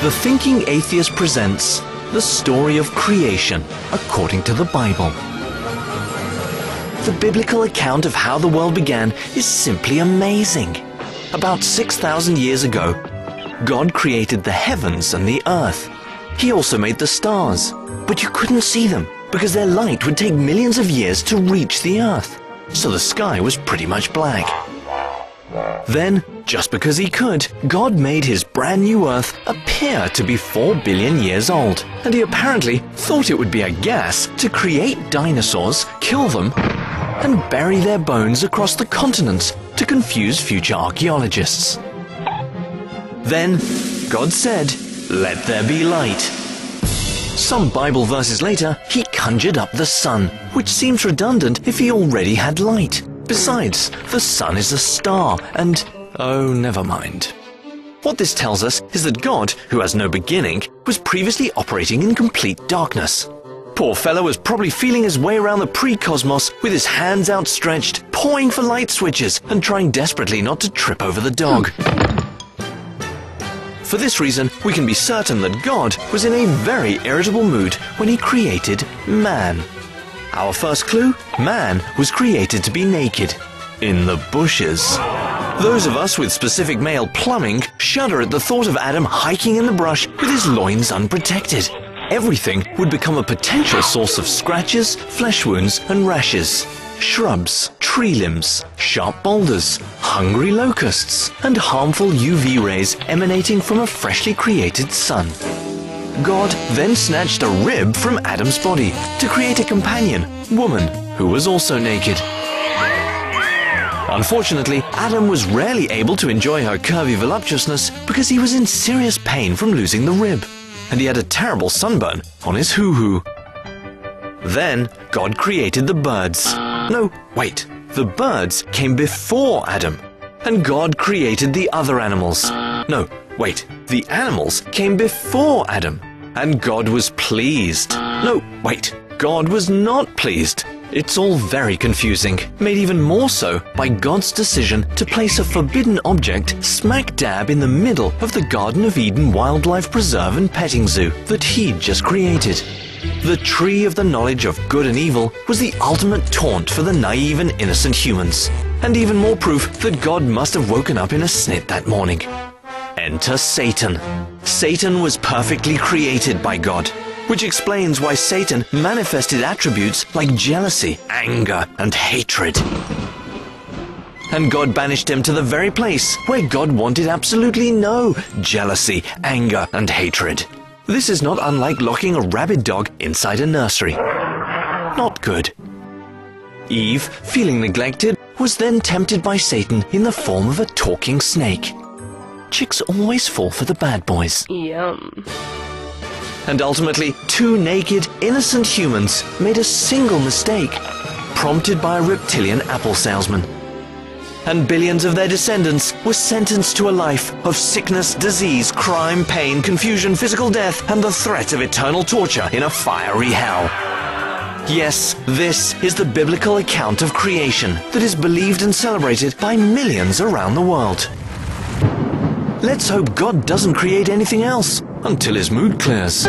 The Thinking Atheist presents the story of creation according to the Bible. The biblical account of how the world began is simply amazing. About 6,000 years ago, God created the heavens and the earth. He also made the stars, but you couldn't see them because their light would take millions of years to reach the earth, so the sky was pretty much black. Then, just because he could, God made his brand new earth appear to be 4 billion years old, and he apparently thought it would be a gas to create dinosaurs, kill them, and bury their bones across the continents to confuse future archaeologists. Then, God said, "Let there be light." Some Bible verses later, he conjured up the sun, which seems redundant if he already had light. Besides, the sun is a star, and oh, never mind. What this tells us is that God, who has no beginning, was previously operating in complete darkness. Poor fellow was probably feeling his way around the pre-cosmos with his hands outstretched, pawing for light switches and trying desperately not to trip over the dog. For this reason, we can be certain that God was in a very irritable mood when he created man. Our first clue, man was created to be naked, in the bushes. Those of us with specific male plumbing shudder at the thought of Adam hiking in the brush with his loins unprotected. Everything would become a potential source of scratches, flesh wounds, and rashes. Shrubs, tree limbs, sharp boulders, hungry locusts, and harmful UV rays emanating from a freshly created sun. God then snatched a rib from Adam's body to create a companion, woman, who was also naked. Unfortunately, Adam was rarely able to enjoy her curvy voluptuousness because he was in serious pain from losing the rib, and he had a terrible sunburn on his hoo-hoo. Then, God created the birds. No, wait, the birds came before Adam, and God created the other animals. No, wait, the animals came before Adam, and God was pleased. No, wait, God was not pleased. It's all very confusing, made even more so by God's decision to place a forbidden object smack dab in the middle of the Garden of Eden Wildlife Preserve and Petting Zoo that he'd just created. The tree of the knowledge of good and evil was the ultimate taunt for the naive and innocent humans, and even more proof that God must have woken up in a snit that morning. Enter Satan. Satan was perfectly created by God, which explains why Satan manifested attributes like jealousy, anger, and hatred. And God banished him to the very place where God wanted absolutely no jealousy, anger, and hatred. This is not unlike locking a rabid dog inside a nursery. Not good. Eve, feeling neglected, was then tempted by Satan in the form of a talking snake. Chicks always fall for the bad boys. Yum. And ultimately, two naked, innocent humans made a single mistake, prompted by a reptilian apple salesman. And billions of their descendants were sentenced to a life of sickness, disease, crime, pain, confusion, physical death, and the threat of eternal torture in a fiery hell. Yes, this is the biblical account of creation that is believed and celebrated by millions around the world. Let's hope God doesn't create anything else until his mood clears.